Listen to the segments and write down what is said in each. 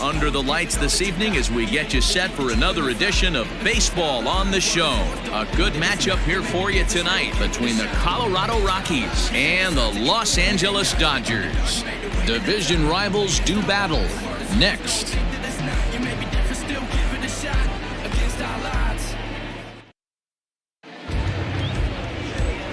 under the lights this evening as we get you set for another edition of Baseball on the Show. A good matchup here for you tonight between the Colorado Rockies and the Los Angeles Dodgers. Division rivals do battle. Next.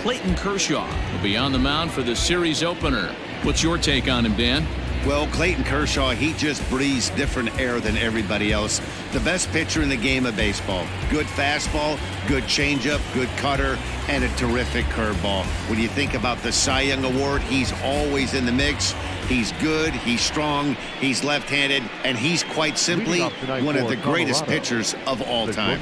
Clayton Kershaw will be on the mound for the series opener. What's your take on him, Dan? Well, Clayton Kershaw, he just breathes different air than everybody else. The best pitcher in the game of baseball. Good fastball, good changeup, good cutter, and a terrific curveball. When you think about the Cy Young Award, he's always in the mix. He's good, he's strong, he's left-handed, and he's quite simply one of the greatest pitchers of all time.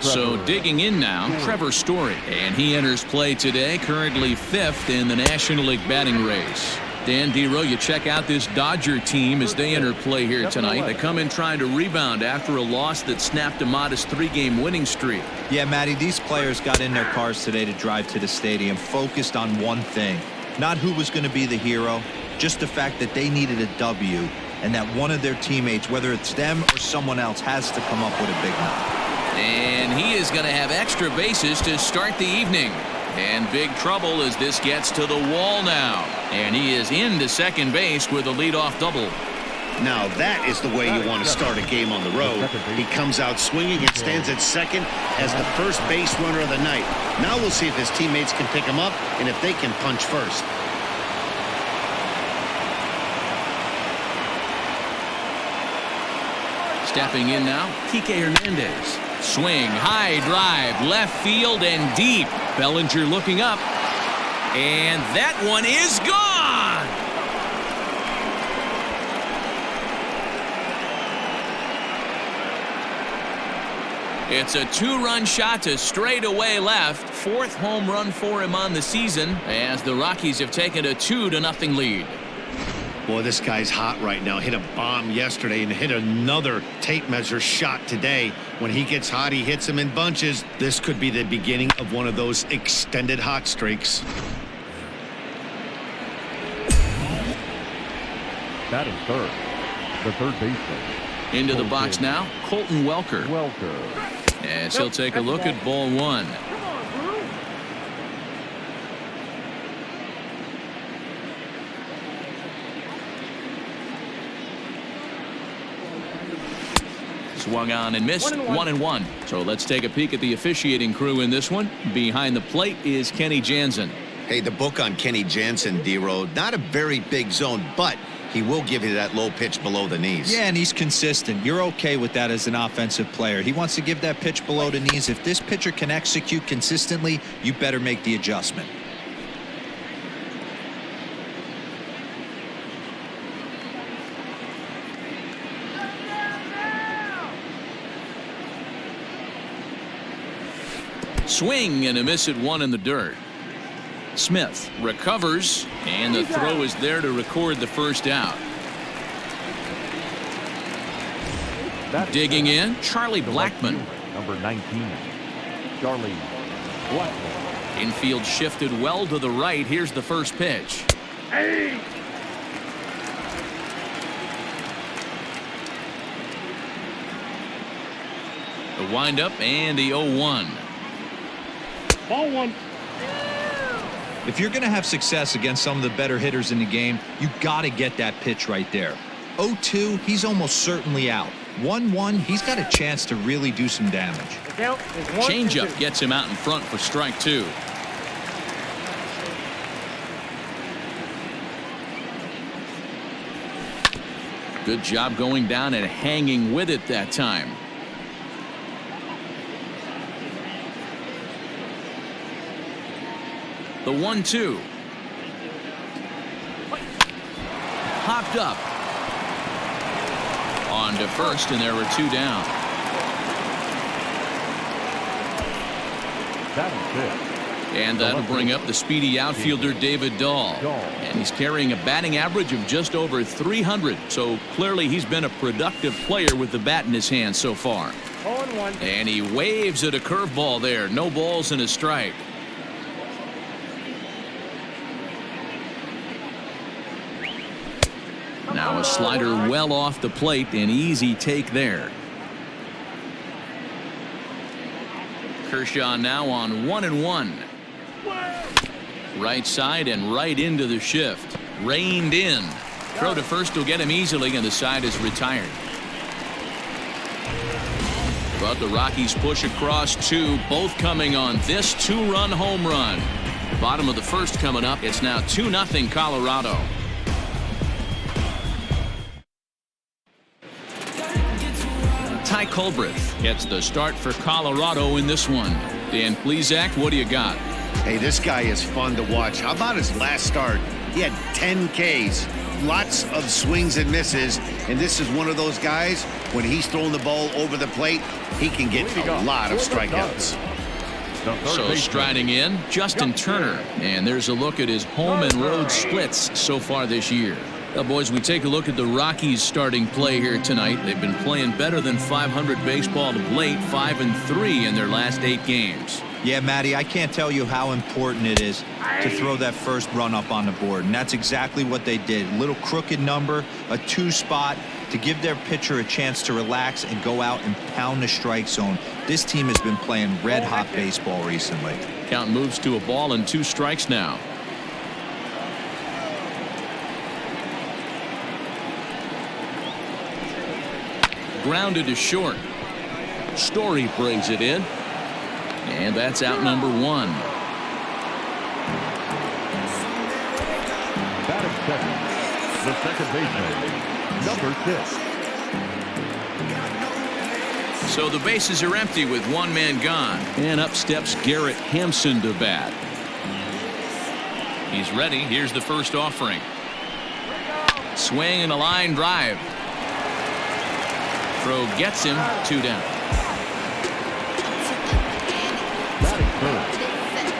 So digging in now, Trevor Story, and he enters play today, currently 5th in the National League batting race. Dan Dero, you check out this Dodger team as they enter play here tonight. They come in trying to rebound after a loss that snapped a modest 3-game winning streak. Yeah, Matty, these players got in their cars today to drive to the stadium, focused on one thing. Not who was going to be the hero, just the fact that they needed a W, and that one of their teammates, whether it's them or someone else, has to come up with a big knock. And he is going to have extra bases to start the evening. And big trouble as this gets to the wall now. And he is into second base with a leadoff double. Now that is the way you want to start a game on the road. He comes out swinging and stands at second as the first base runner of the night. Now we'll see if his teammates can pick him up and if they can punch first. Stepping in now, Kike Hernandez. Swing, high drive, left field and deep. Bellinger looking up. And that one is gone. It's a 2-run shot to straightaway left. 4th home run for him on the season as the Rockies have taken a 2-0 lead. Boy, this guy's hot right now. Hit a bomb yesterday and hit another tape measure shot today. When he gets hot, he hits them in bunches. This could be the beginning of one of those extended hot streaks. Batting third, the third baseman. Into the box now, Colton Welker. As he'll take a look at ball 1. Swung on and missed. 1-1. So let's take a peek at the officiating crew in this one. Behind the plate is Kenny Jansen. Hey, the book on Kenny Jansen, D-Road, not a very big zone, but he will give you that low pitch below the knees. Yeah, and he's consistent. You're okay with that as an offensive player. He wants to give that pitch below the knees. If this pitcher can execute consistently, you better make the adjustment. Swing and a miss at 1 in the dirt. Smith recovers, and the throw is there to record the first out. Digging in, Charlie Blackmon. Number 19, Charlie Blackmon. Infield shifted well to the right. Here's the first pitch. Hey! The windup and the 0-1. Ball 1. If you're going to have success against some of the better hitters in the game, you got to get that pitch right there. 0-2, he's almost certainly out. 1-1, he's got a chance to really do some damage. Changeup gets him out in front for strike 2. Good job going down and hanging with it that time. The 1-2. Hopped up. On to first, and there were 2 down. And that'll bring up the speedy outfielder David Dahl. And he's carrying a batting average of just over 300. So clearly he's been a productive player with the bat in his hand so far. 0-1. And he waves at a curveball there. No balls and a strike. Now a A slider well off the plate, an easy take there. Kershaw now on 1-1. Right side and right into the shift. Reined in. Throw to first will get him easily, and the side is retired. But the Rockies push across two, both coming on this two-run home run. Bottom of the first coming up. It's now 2-0 Colorado. Ty Culbreth gets the start for Colorado in this one. Dan Plesac, what do you got? Hey, this guy is fun to watch. How about his last start? He had 10 Ks, lots of swings and misses, and this is one of those guys, when he's throwing the ball over the plate, he can get a lot of strikeouts. So striding in, Justin Turner. And there's a look at his home and road splits so far this year. Well, boys, we take a look at the Rockies starting play here tonight. They've been playing better than .500 baseball of late, 5-3 in their last 8 games. Yeah, Matty, I can't tell you how important it is to throw that first run up on the board, and that's exactly what they did. Little crooked number, a 2 spot to give their pitcher a chance to relax and go out and pound the strike zone. This team has been playing red-hot baseball recently. Count moves to a ball and 2 strikes now. Grounded to short. Story brings it in. And that's out number 1. Batting second, the second baseman, number 6. So the bases are empty with 1 man gone. And up steps Garrett Hampson to bat. He's ready. Here's the first offering. Swing and a line drive. Throw gets him, 2 down.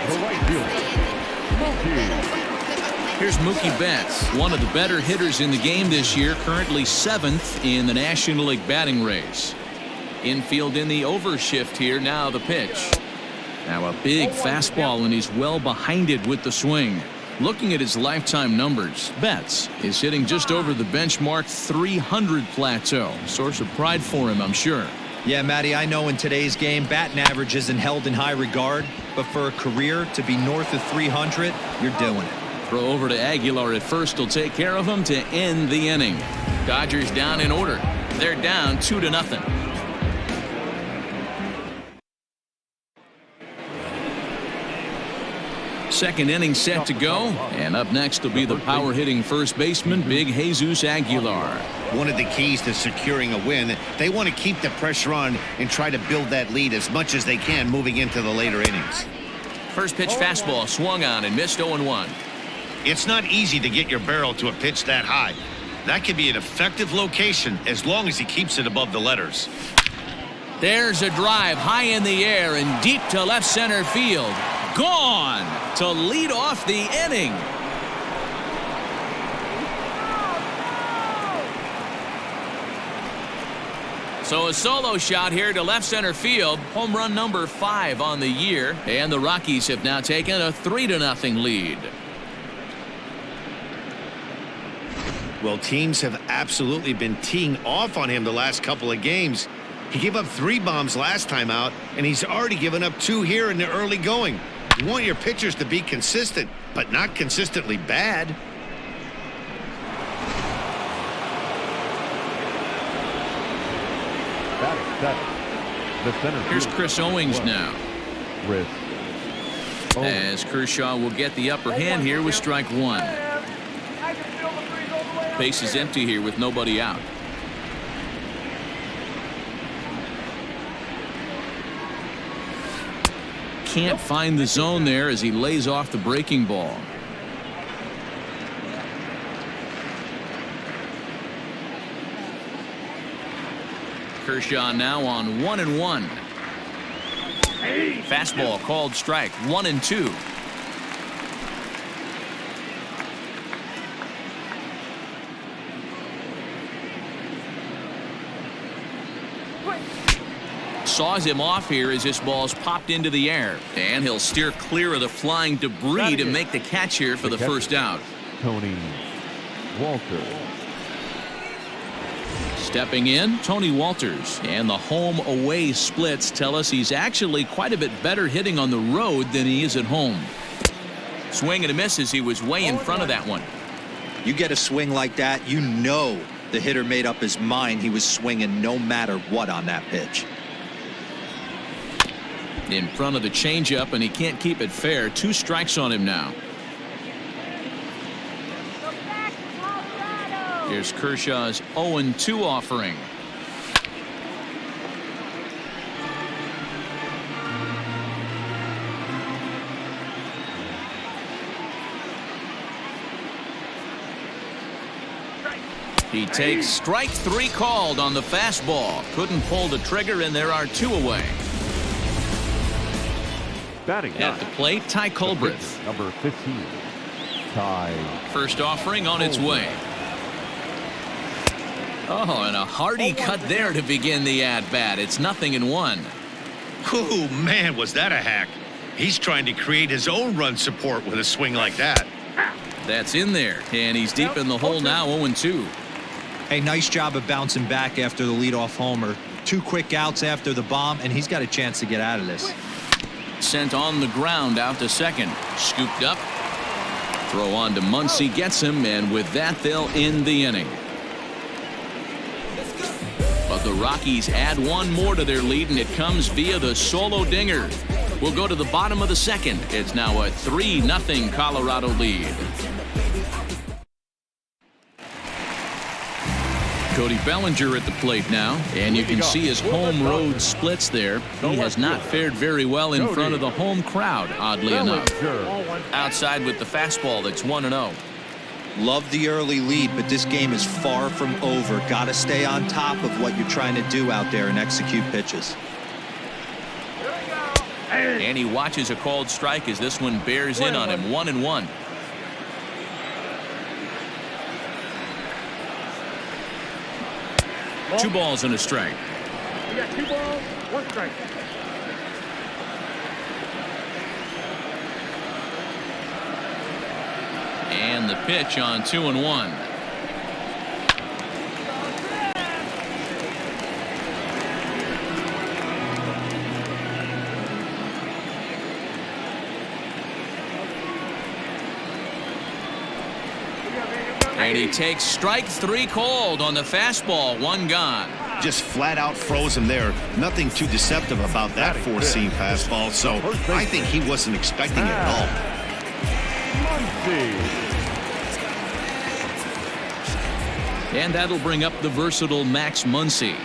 The right fielder, Muncie. Here's Mookie Betts, one of the better hitters in the game this year, currently 7th in the National League batting race. Infield in the overshift here. Now the pitch. Now a big fastball, and he's well behind it with the swing. Looking at his lifetime numbers, Betts is hitting just over the benchmark 300 plateau. Source of pride for him, I'm sure. Yeah, Matty, I know in today's game, batting average isn't held in high regard, but for a career to be north of 300, you're doing it. Throw over to Aguilar at first will take care of him to end the inning. Dodgers down in order. They're down 2-0. Second inning set to go, and up next will be the power-hitting first baseman, Big Jesus Aguilar. One of the keys to securing a win, they want to keep the pressure on and try to build that lead as much as they can moving into the later innings. First pitch fastball swung on and missed 0-1. It's not easy to get your barrel to a pitch that high. That can be an effective location as long as he keeps it above the letters. There's a drive high in the air and deep to left center field. Gone to lead off the inning. So a solo shot here to left center field. Home run number 5 on the year. And the Rockies have now taken a 3-0 lead. Well, teams have absolutely been teeing off on him the last couple of games. He gave up 3 bombs last time out, and he's already given up 2 here in the early going. You want your pitchers to be consistent, but not consistently bad. The center. Here's Chris Owings now. Chris As Kershaw will get the upper hand here with strike 1. Base is empty here with nobody out. Can't find the zone there as he lays off the breaking ball. Kershaw now on 1-1. Fastball called strike. 1-2. Saws him off here as this ball's popped into the air, and he'll steer clear of the flying debris to make the catch here for the first out. Tony Walter. Stepping in, Tony Walters. And the home-away splits tell us he's actually quite a bit better hitting on the road than he is at home. Swing and a miss as he was way in front of that one. You get a swing like that, you know the hitter made up his mind he was swinging no matter what on that pitch. In front of the changeup, and he can't keep it fair. 2 strikes on him now. Here's Kershaw's 0-2 offering. He takes strike 3 called on the fastball. Couldn't pull the trigger, and there are 2 away. Batting at the plate, Ty Culbreth. Number 15, Ty. First offering on its way. Oh, and a hearty cut there to begin the at-bat. It's 0-1. Oh, man, was that a hack. He's trying to create his own run support with a swing like that. That's in there, and he's deep in the hole now, 0-2. Hey, nice job of bouncing back after the leadoff homer. 2 quick outs after the bomb, and he's got a chance to get out of this. Sent on the ground out to second. Scooped up. Throw on to Muncie gets him, and with that, they'll end the inning. But the Rockies add 1 more to their lead, and it comes via the solo dinger. We'll go to the bottom of the second. It's now a 3-0 Colorado lead. Cody Bellinger at the plate now, and you can see his home road splits there. He has not fared very well in front of the home crowd, oddly enough. Outside with the fastball, that's 1-0. Love the early lead, but this game is far from over. Got to stay on top of what you're trying to do out there and execute pitches. And he watches a called strike as this one bears in on him. 1-1. Two balls and a strike. You got 2 balls, 1 strike. And the pitch on 2-1. And he takes strike 3 called on the fastball. 1 gone. Just flat out froze him there. Nothing too deceptive about that 4-seam fastball, so I think he wasn't expecting it at all. And that'll bring up the versatile Max Muncie.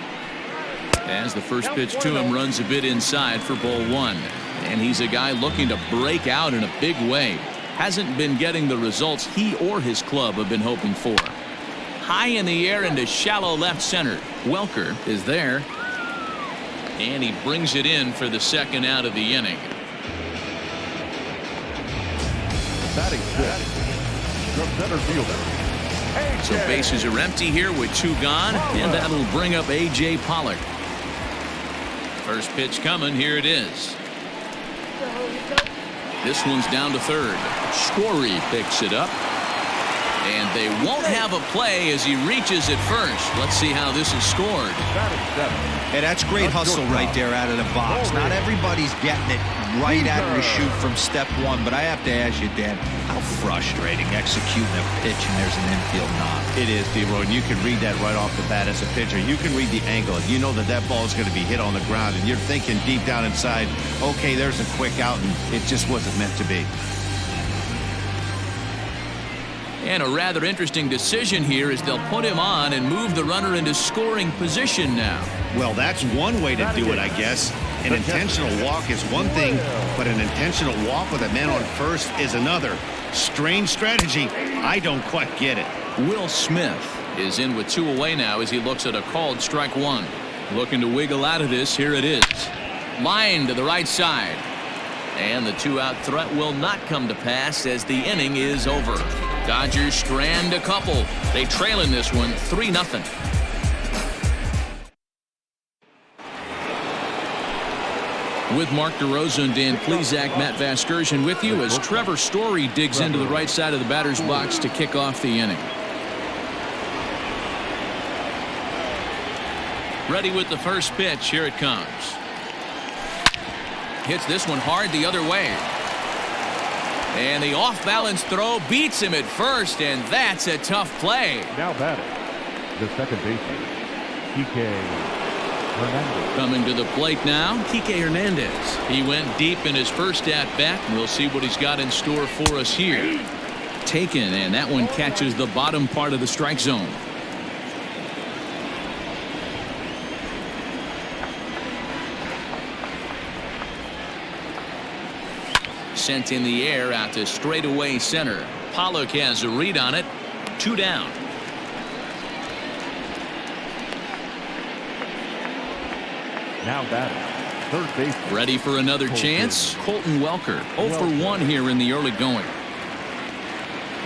As the first pitch to him runs a bit inside for ball 1. And he's a guy looking to break out in a big way. Hasn't been getting the results he or his club have been hoping for. High in the air into shallow left center. Welker is there. And he brings it in for the second out of the inning. Batting 6th, the center fielder. So bases are empty here with 2 gone, and that'll bring up A.J. Pollock. First pitch coming. Here it is. This one's down to third. Story picks it up. And they won't have a play as he reaches at first. Let's see how this is scored. Hey, that's great hustle right there out of the box. Not everybody's getting it right out of the chute from step 1, but I have to ask you, Dan, how frustrating executing a pitch and there's an infield knock. It is, D-Roy, and you can read that right off the bat as a pitcher. You can read the angle. You know that that ball is going to be hit on the ground, and you're thinking deep down inside, okay, there's a quick out, and it just wasn't meant to be. And a rather interesting decision here as they'll put him on and move the runner into scoring position now. Well, that's one way to do it, I guess. An intentional walk is one thing, but an intentional walk with a man on first is another. Strange strategy. I don't quite get it. Will Smith is in with 2 away now as he looks at a called strike 1. Looking to wiggle out of this. Here it is. Line to the right side. And the 2-out threat will not come to pass as the inning is over. Dodgers strand a couple. They trail in this one 3-0. With Mark DeRosa and Dan Plesac, Matt Vasgersian with you as Trevor Story digs into the right side of the batter's box to kick off the inning. Ready with the first pitch. Here it comes. Hits this one hard the other way. And the off-balance throw beats him at first, and that's a tough play. Now batting, the second baseman, Kike Hernandez. Coming to the plate now, Kike Hernandez. He went deep in his first at-bat. We'll see what he's got in store for us here. Taken, and that one catches the bottom part of the strike zone. Sent in the air out to straightaway center. Pollock has a read on it. 2 down. Now batting, third base. Ready for another chance. Colton Welker 0 for 1 here in the early going.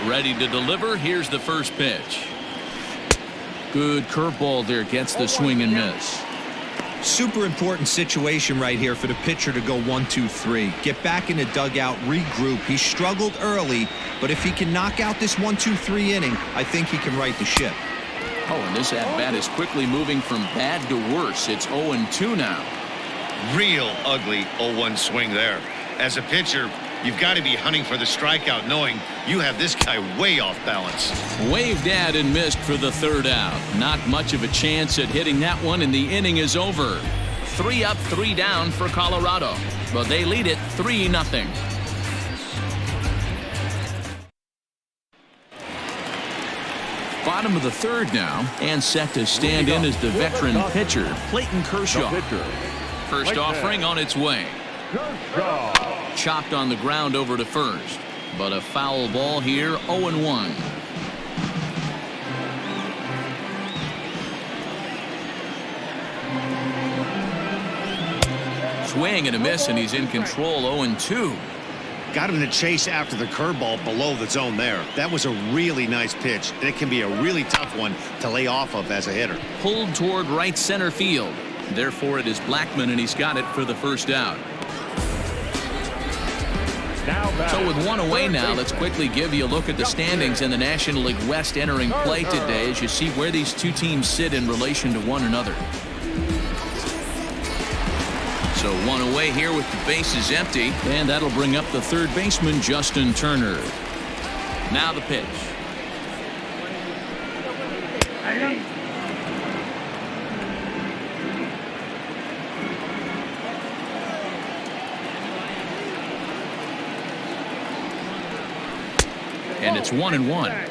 Ready to deliver. Here's the first pitch. Good curveball there. Gets the swing and miss. Super important situation right here for the pitcher to go 1-2-3. Get back in the dugout, regroup. He struggled early, but if he can knock out this 1-2-3 inning, I think he can right the ship. Oh, and this at-bat is quickly moving from bad to worse. It's 0-2 now. Real ugly 0-1 swing there. As a pitcher, you've got to be hunting for the strikeout, knowing you have this guy way off balance. Waved at and missed for the third out. Not much of a chance at hitting that one, and the inning is over. 3 up, 3 down for Colorado, but they lead it 3-0. Bottom of the third now, and set to stand in as the veteran pitcher, Clayton Kershaw. First offering on its way. Chopped on the ground over to first, but a foul ball here. 0-1. Swing and a miss, and he's in control. 0-2. Got him to chase after the curveball below the zone there. That was a really nice pitch, and it can be a really tough one to lay off of as a hitter. Pulled toward right center field. Therefore, it is Blackman, and he's got it for the first out. So with one away now, let's quickly give you a look at the standings in the National League West entering play today as you see where these two teams sit in relation to one another. So one away here with the bases empty, and that'll bring up the third baseman, Justin Turner. Now the pitch. And it's 1-1.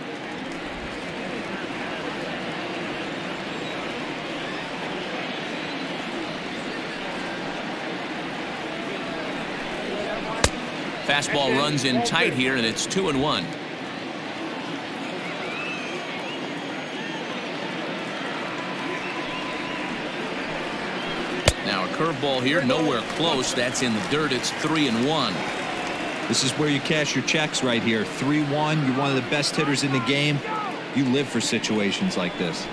Fastball runs in tight here, and it's 2-1. Now a curveball here, nowhere close. That's in the dirt. It's 3-1. This is where you cash your checks right here. 3-1. You're one of the best hitters in the game. You live for situations like this.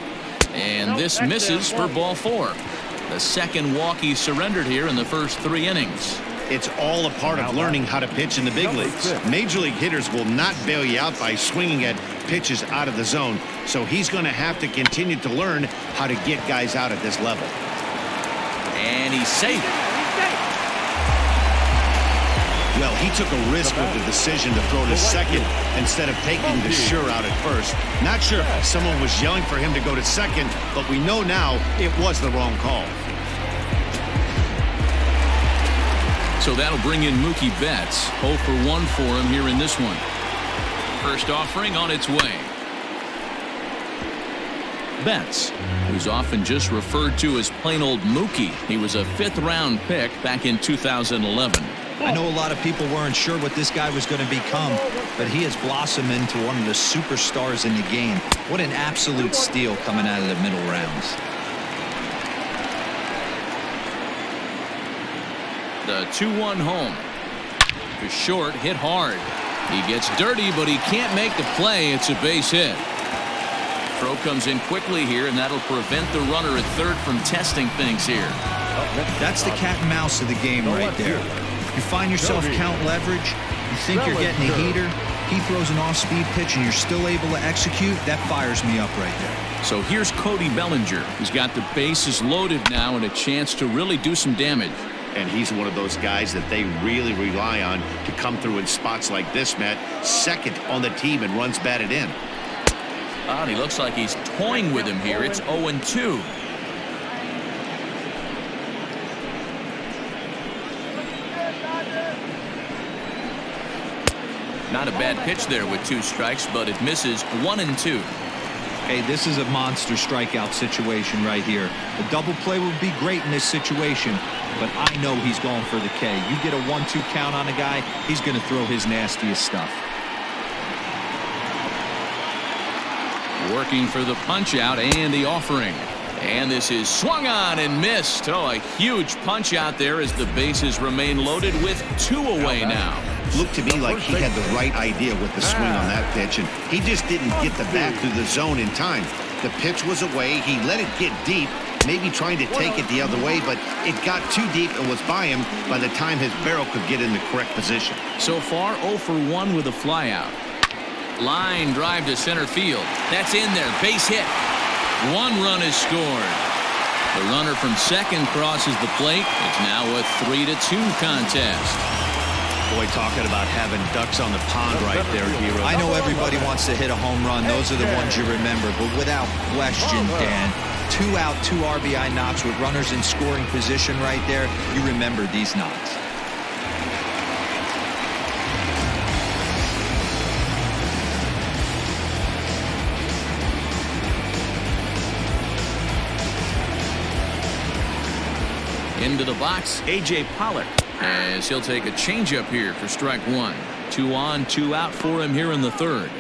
And this misses for ball 4. The second walk he surrendered here in the first 3 innings. It's all a part of learning how to pitch in the big leagues. Major league hitters will not bail you out by swinging at pitches out of the zone. So he's going to have to continue to learn how to get guys out at this level. And he's safe. Well, he took a risk with the decision to throw to second instead of taking the sure out at first. Not sure if someone was yelling for him to go to second, but we know now it was the wrong call. So that'll bring in Mookie Betts. 0 for 1 for him here in this one. First offering on its way. Betts, who's often just referred to as plain old Mookie. He was a 5th-round pick back in 2011. I know a lot of people weren't sure what this guy was going to become, but he has blossomed into one of the superstars in the game. What an absolute steal coming out of the middle rounds. The 2-1 home. To short, hit hard. He gets dirty, but he can't make the play. It's a base hit. Throw comes in quickly here, and that'll prevent the runner at third from testing things here. That's the cat and mouse of the game right there. You find yourself count leverage, you think you're getting a heater, He throws an off-speed pitch and you're still able to execute. That fires me up right there. So here's Cody Bellinger. He's got the bases loaded now and a chance to really do some damage. And he's one of those guys that they really rely on to come through in spots like this, Matt. Second on the team and runs batted in. Oh, and he looks like he's toying with him here. It's 0-2. Not a bad pitch there with 2 strikes, but it misses 1-2. Hey, this is a monster strikeout situation right here. A double play would be great in this situation, but I know he's going for the K. You get a 1-2 count on a guy, he's going to throw his nastiest stuff. Working for the punch out and the offering. And this is swung on and missed. Oh, a huge punch out there as the bases remain loaded with 2 away now. Looked to me like he had the right idea with the swing on that pitch, and he just didn't get the bat through the zone in time. The pitch was away. He let it get deep, maybe trying to take it the other way, but it got too deep and was by him by the time his barrel could get in the correct position. So far, 0 for 1 with a flyout. Line drive to center field. That's in there. Base hit. 1 run is scored. The runner from second crosses the plate. It's now a 3-2 contest. Boy, talking about having ducks on the pond right there, Hero. I know everybody wants to hit a home run. Those are the ones you remember. But without question, Dan, 2 out, 2 RBI knocks with runners in scoring position right there. You remember these knocks. Into the box, A.J. Pollock, as he'll take a changeup here for strike 1. 2 on, 2 out for him here in the 3rd.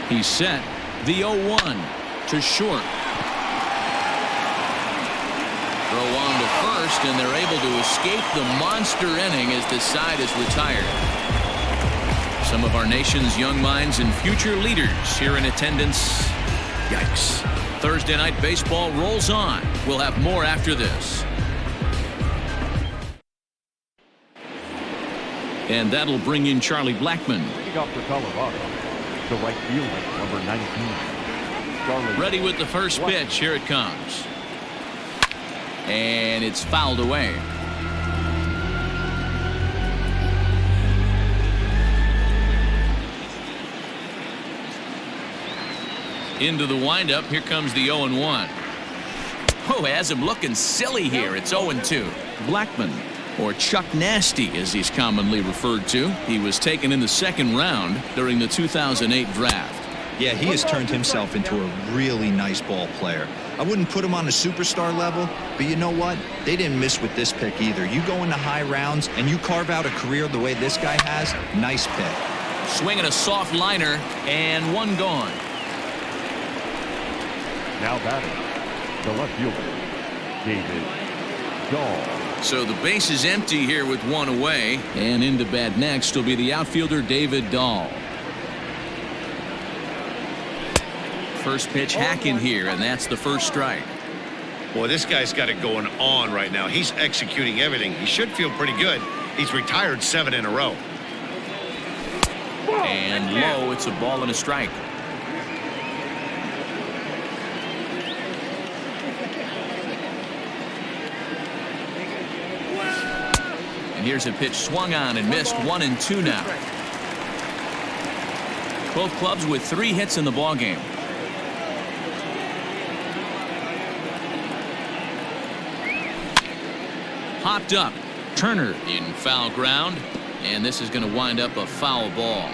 He's set. The 0-1 to short. Throw on to first, and they're able to escape the monster inning as the side is retired. Some of our nation's young minds and future leaders here in attendance. Yikes. Thursday night baseball rolls on. We'll have more after this. And that'll bring in Charlie Blackmon. Picking up for Colorado, the right fielder, number 19. Charlie. Ready with the first pitch. Here it comes. And it's fouled away. Into the windup. Here comes the 0-1. Oh, has him looking silly here. It's 0-2. Blackmon, or Chuck Nasty as he's commonly referred to. He was taken in the 2nd round during the 2008 draft. Yeah, he has turned himself into a really nice ball player. I wouldn't put him on a superstar level, but you know what? They didn't miss with this pick either. You go into high rounds and you carve out a career the way this guy has, nice pick. Swinging a soft liner, and 1 gone. Now batting, the left fielder, David Dahl. So the base is empty here with 1 away, and into bat next will be the outfielder David Dahl. First pitch hacking here, and that's the first strike. Boy, this guy's got it going on right now. He's executing everything. He should feel pretty good. He's retired 7 in a row. And low, it's a ball and a strike. And here's a pitch swung on and missed. 1-2 now. Both clubs with 3 hits in the ballgame. Hopped up. Turner in foul ground, and this is going to wind up a foul ball.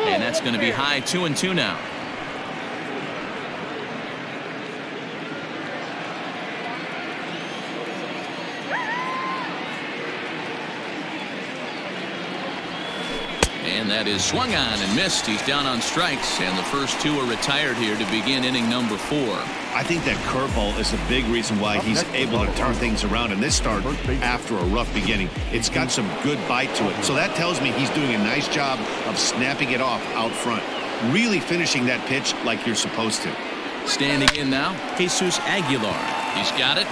And that's going to be high. 2-2 now. And that is swung on and missed. He's down on strikes, and the first 2 are retired here to begin inning number 4. I think that curveball is a big reason why he's able to turn things around in this start after a rough beginning. It's got some good bite to it. So that tells me he's doing a nice job of snapping it off out front. Really finishing that pitch like you're supposed to. Standing in now, Jesus Aguilar. He's got it.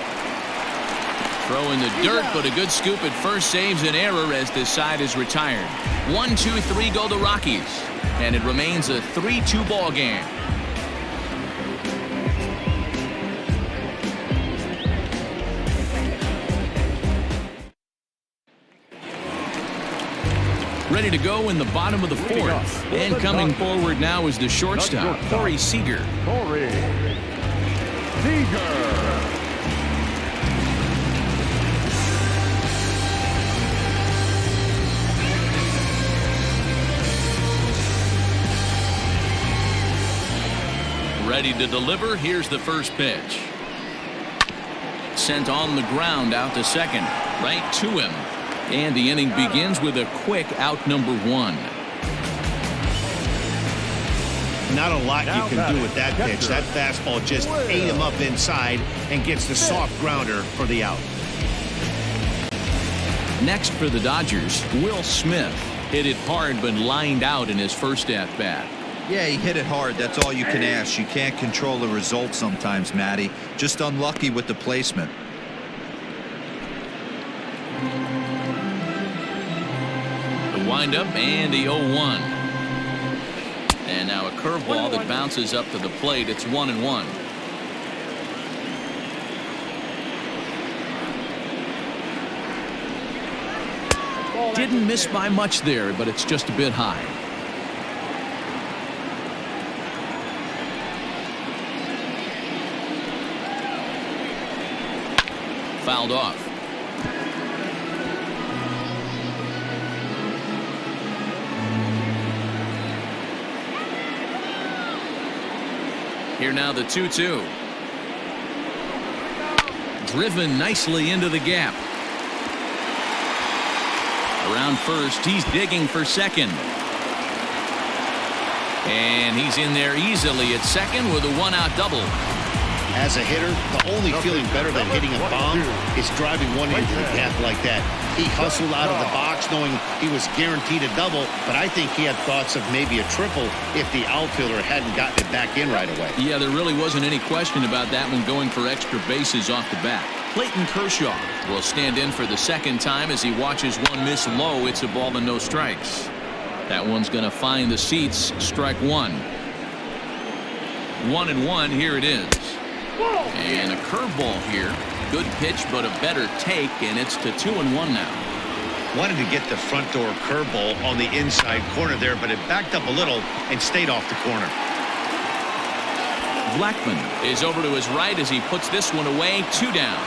Throw in the dirt, but a good scoop at first saves an error as this side is retired. 1-2-3 go the Rockies. And it remains a 3-2 ball game. Ready to go in the bottom of the fourth. And coming forward now is the shortstop, Corey Seager. Corey Seager. Ready to deliver. Here's the first pitch. Sent on the ground out to second. Right to him. And the inning begins with a quick out number one. Not a lot you can do with that pitch. That fastball just ate him up inside and gets the soft grounder for the out. Next for the Dodgers, Will Smith. Hit it hard but lined out in his first at-bat. Yeah, he hit it hard. That's all you can ask. You can't control the result sometimes, Matty. Just unlucky with the placement. The windup and the 0-1. And now a curveball that bounces up to the plate. It's 1-1. Didn't miss by much there, but it's just a bit high. Fouled off. Here now the 2-2. Driven nicely into the gap. Around first, he's digging for second. And he's in there easily at second with a one-out double. As a hitter, the only feeling better than hitting a bomb is driving one into the gap like that. He hustled out of the box knowing he was guaranteed a double, but I think he had thoughts of maybe a triple if the outfielder hadn't gotten it back in right away. Yeah, there really wasn't any question about that one, going for extra bases off the bat. Clayton Kershaw will stand in for the second time as he watches one miss low. It's a ball and no strikes. That one's going to find the seats. Strike one. 1-1. Here it is. And a curveball here. Good pitch, but a better take, and it's to 2-1 now. Wanted to get the front door curveball on the inside corner there, but it backed up a little and stayed off the corner. Blackman is over to his right as he puts this one away. 2 down.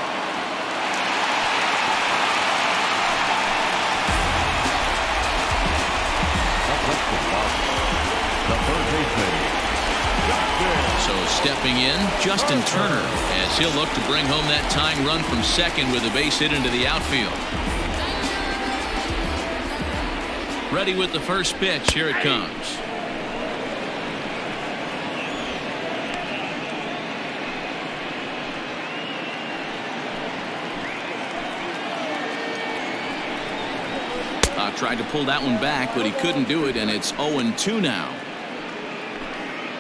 The third baseman. So stepping in, Justin Turner, as he'll look to bring home that tying run from second with a base hit into the outfield. Ready with the first pitch. Here it comes. Tried to pull that one back, but he couldn't do it, and it's 0-2 now.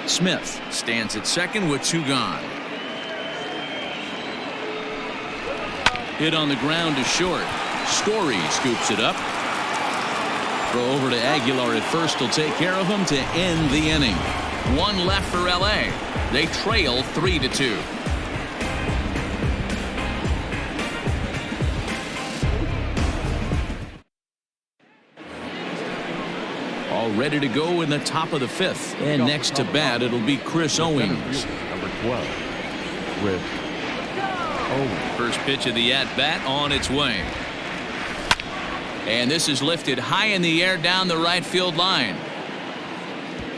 Smith stands at second with 2 gone. Hit on the ground to short. Story scoops it up. Throw over to Aguilar at first will take care of him to end the inning. 1 left for LA. They trail 3-2. All ready to go in the top of the 5th. And next to bat, it'll be Chris Owings. Number 12. Chris Owings. First pitch of the at-bat on its way. And this is lifted high in the air down the right field line.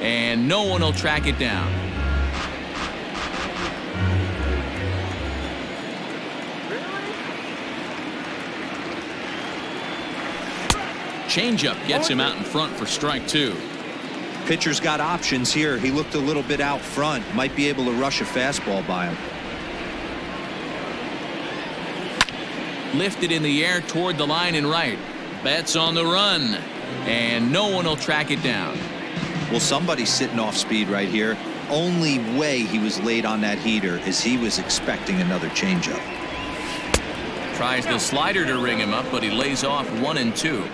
And no one will track it down. Changeup gets him out in front for strike 2. Pitcher's got options here. He looked a little bit out front. Might be able to rush a fastball by him. Lifted in the air toward the line and right. Betts on the run. And no one will track it down. Well, somebody's sitting off speed right here. Only way he was late on that heater is he was expecting another changeup. Tries the slider to ring him up, but he lays off 1-2.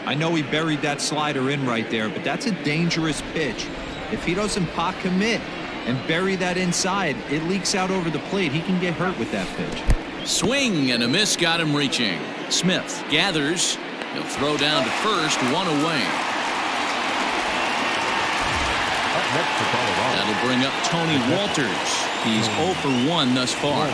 I know he buried that slider in right there, but that's a dangerous pitch. If he doesn't pot commit and bury that inside, it leaks out over the plate. He can get hurt with that pitch. Swing and a miss got him reaching. Smith gathers. He'll throw down to first, one away. Up next for Colorado. That'll bring up Tony Walters. He's 0 for 1 thus far.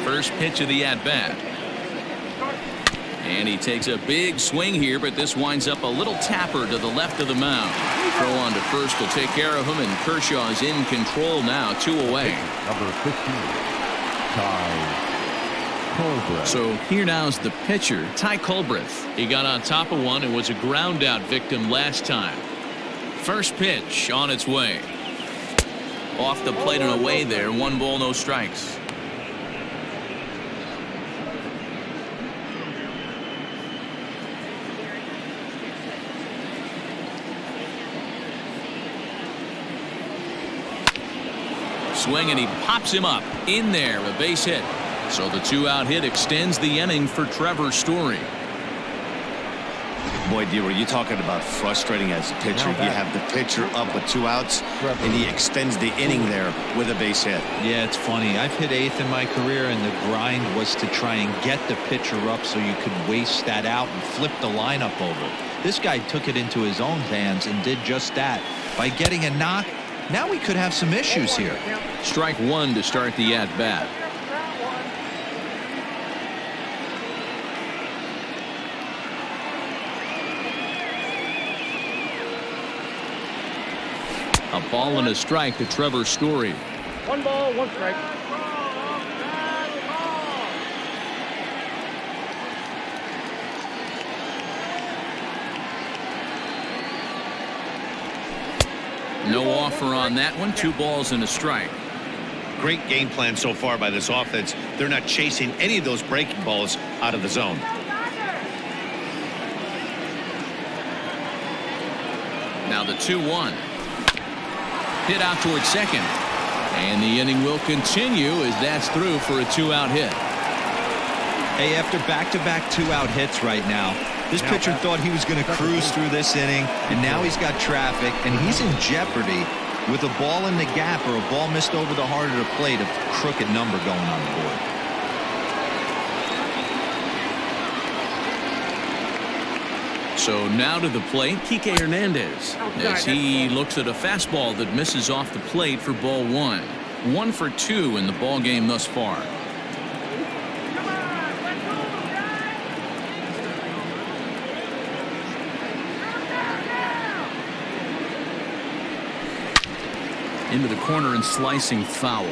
First pitch of the at-bat. And he takes a big swing here, but this winds up a little tapper to the left of the mound. Throw on to first will take care of him, and Kershaw is in control now, 2 away. Number 15, Ty Culbreth. So here now's the pitcher, Ty Culbreth. He got on top of one and was a ground out victim last time. First pitch on its way. Off the plate and away there. 1 ball, no strikes. Swing and he pops him up in there, a base hit. So the 2-out hit extends the inning for Trevor Story. Boy, D-Roy, you're talking about frustrating as a pitcher. You have the pitcher up with 2 outs, and he extends the inning there with a base hit. Yeah, it's funny. I've hit 8th in my career, and the grind was to try and get the pitcher up so you could waste that out and flip the lineup over. This guy took it into his own hands and did just that. By getting a knock, now we could have some issues here. Strike 1 to start the at-bat. A ball and a strike to Trevor Story. 1 ball, 1 strike. No offer on that one. 2 balls and a strike. Great game plan so far by this offense. They're not chasing any of those breaking balls out of the zone. Now the 2-1. Hit out towards second. And the inning will continue as that's through for a 2-out hit. Hey, after back-to-back 2-out hits right now, this pitcher thought he was going to cruise through this inning, and now he's got traffic, and he's in jeopardy with a ball in the gap or a ball missed over the heart of the plate, a crooked number going on the board. So now to the plate, Kike Hernandez, as he looks at a fastball that misses off the plate for ball 1. 1 for 2 in the ball game thus far. Into the corner and slicing foul.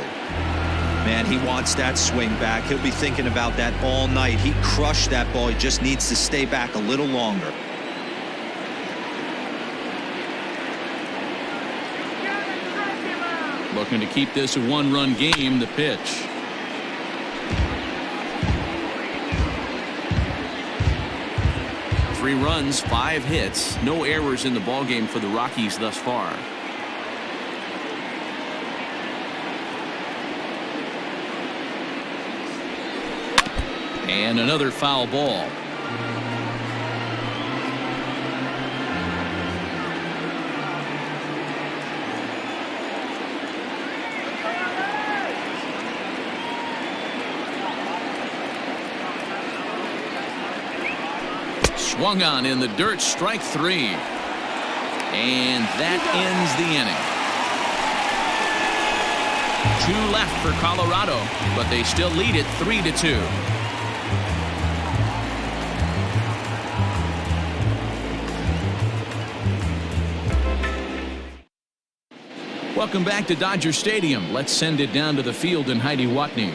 Man, he wants that swing back. He'll be thinking about that all night. He crushed that ball. He just needs to stay back a little longer. Looking to keep this a 1-run game. The pitch. Three runs, 5 hits, no errors in the ballgame for the Rockies thus far. And another foul ball. Swung on in the dirt, strike 3. And that ends the inning. 2 left for Colorado, but they still lead it 3-2. Welcome back to Dodger Stadium. Let's send it down to the field in Heidi Watney.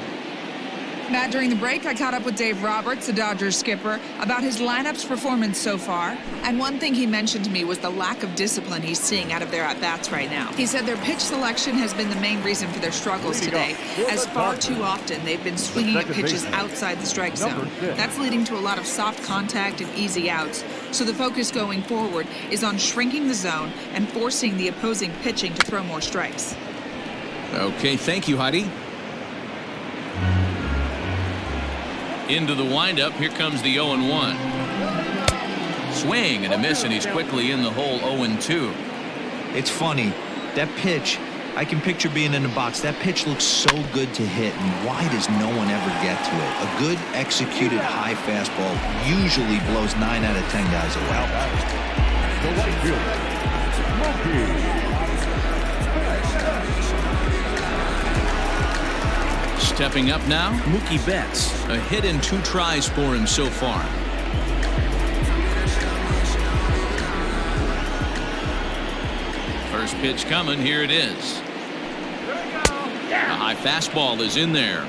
Matt, during the break, I caught up with Dave Roberts, the Dodgers skipper, about his lineup's performance so far. And one thing he mentioned to me was the lack of discipline he's seeing out of their at-bats right now. He said their pitch selection has been the main reason for their struggles today, as far too often they've been swinging at pitches outside the strike zone. That's leading to a lot of soft contact and easy outs. So the focus going forward is on shrinking the zone and forcing the opposing pitching to throw more strikes. Okay, thank you, Heidi. Into the windup, here comes the 0-1. Swing and a miss, and he's quickly in the hole. 0-2. It's funny, that pitch, I can picture being in the box. That pitch looks so good to hit, and why does no one ever get to it? A good executed high fastball usually blows 9 out of 10 guys away. The right fielder, Stepping up now, Mookie Betts. A hit in 2 tries for him so far. First pitch coming. Here it is. A high fastball is in there.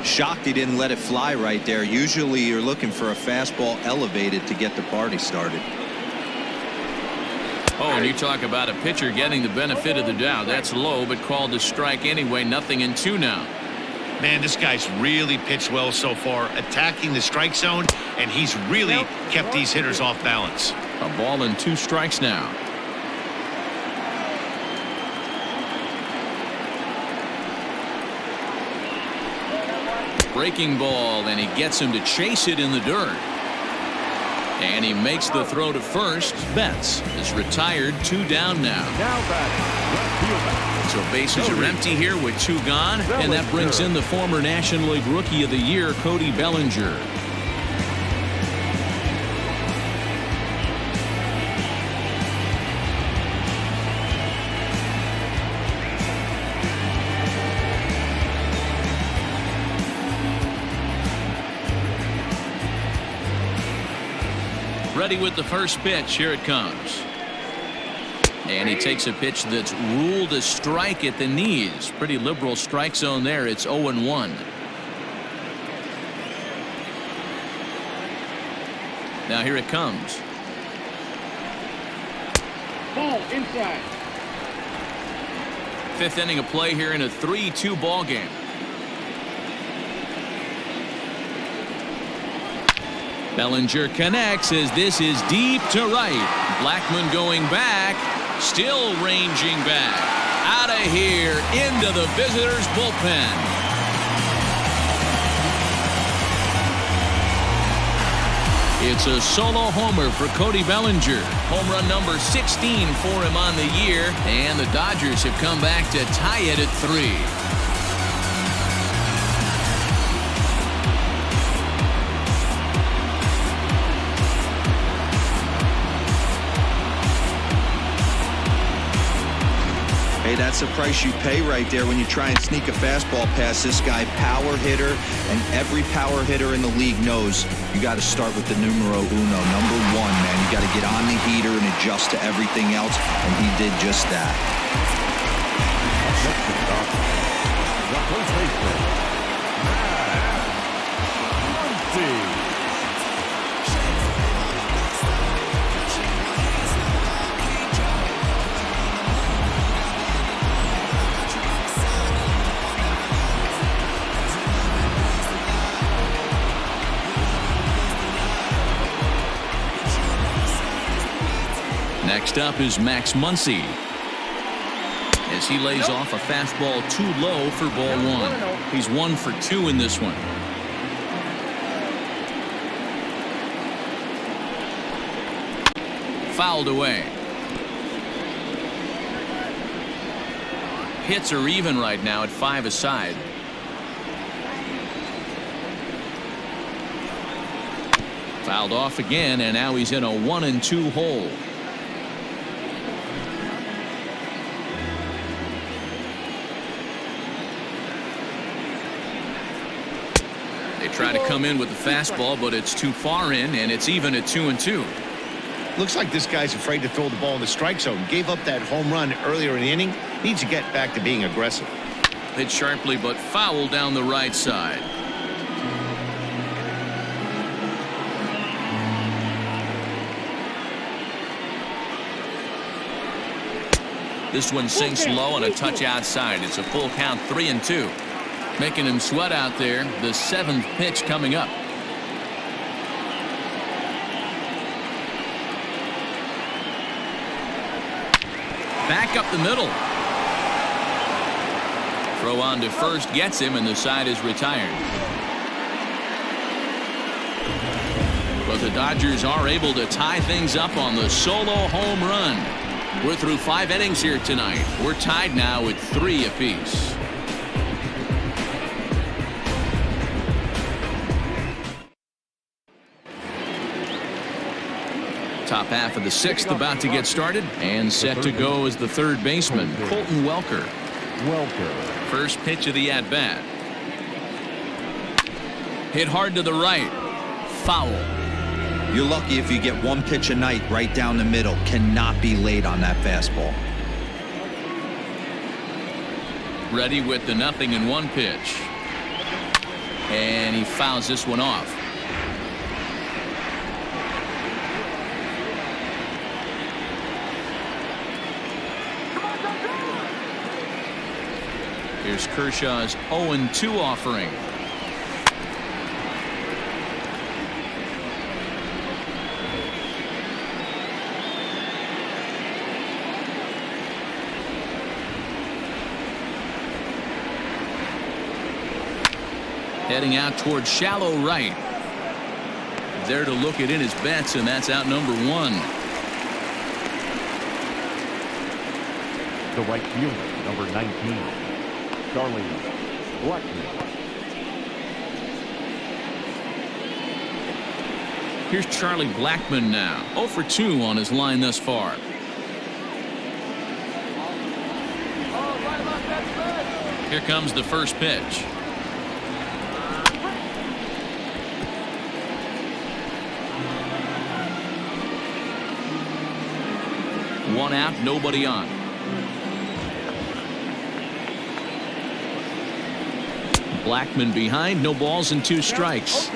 Shocked he didn't let it fly right there. Usually you're looking for a fastball elevated to get the party started. Oh, and you talk about a pitcher getting the benefit of the doubt. That's low, but called a strike anyway. 0-2 now. Man, this guy's really pitched well so far, attacking the strike zone, and he's really kept these hitters off balance. A ball and 2 strikes now. Breaking ball, and he gets him to chase it in the dirt. And he makes the throw to first. Betts is retired. 2 down now. So bases are empty here with 2 gone, and that brings in the former National League Rookie of the Year, Cody Bellinger. Ready with the first pitch. Here it comes. And he takes a pitch that's ruled a strike at the knees. Pretty liberal strike zone there. It's 0-1. Now here it comes. ball inside. 5th inning of play here in a 3-2 ball game. Bellinger connects as this is deep to right. Blackman going back, still ranging back. Out of here into the visitors' bullpen. It's a solo homer for Cody Bellinger. Home run number 16 for him on the year, and the Dodgers have come back to tie it at 3. Hey, that's the price you pay right there when you try and sneak a fastball past this guy. Power hitter, and every power hitter in the league knows you got to start with the numero uno, number 1, man. You got to get on the heater and adjust to everything else, and he did just that. The first baseman, Muncie. Next up is Max Muncie, as he lays off a fastball too low for ball 1. He's 1 for 2 in this one. Fouled away. Hits are even right now at 5 aside. Fouled off again, and now he's in a 1-2 hole. Try to come in with the fastball, but it's too far in, and it's even at 2-2. Looks like this guy's afraid to throw the ball in the strike zone. Gave up that home run earlier in the inning. Needs to get back to being aggressive. Hit sharply, but foul down the right side. This one sinks low and a touch outside. It's a full count, 3-2. Making him sweat out there. The 7th pitch coming up. Back up the middle. Throw on to first gets him, and the side is retired. But the Dodgers are able to tie things up on the solo home run. We're through 5 innings here tonight. We're tied now at 3 apiece. Top half of the 6th about to get started, and set to go is the third baseman, Colton Welker. First pitch of the at-bat. Hit hard to the right. Foul. You're lucky if you get one pitch a night right down the middle. Cannot be late on that fastball. Ready with the 0-1 pitch. And he fouls this one off. Here's Kershaw's 0-2 offering. Heading out towards shallow right. There to look it in his bets, and that's out number 1. The right fielder, number 19. Charlie Blackmon. Here's Charlie Blackmon now. 0 for 2 on his line thus far. Here comes the first pitch. One out, nobody on. Blackmon behind, no balls and 2 strikes.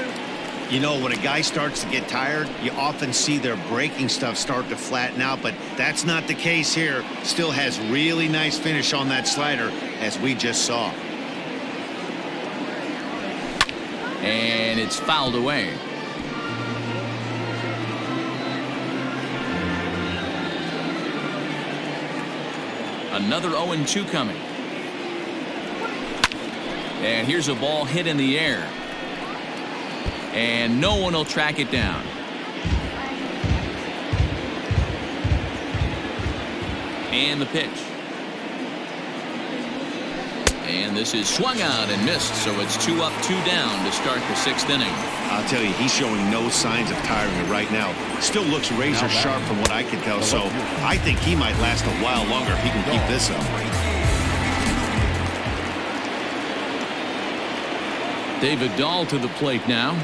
You know, when a guy starts to get tired, you often see their breaking stuff start to flatten out, but that's not the case here. Still has really nice finish on that slider, as we just saw. And it's fouled away. Another 0-2 coming. And here's a ball hit in the air. And no one will track it down. And the pitch. And this is swung out and missed, so it's 2 up, 2 down to start the 6th inning. I'll tell you, he's showing no signs of tiring right now. Still looks razor sharp from what I can tell, so I think he might last a while longer if he can keep this up. David Dahl to the plate now.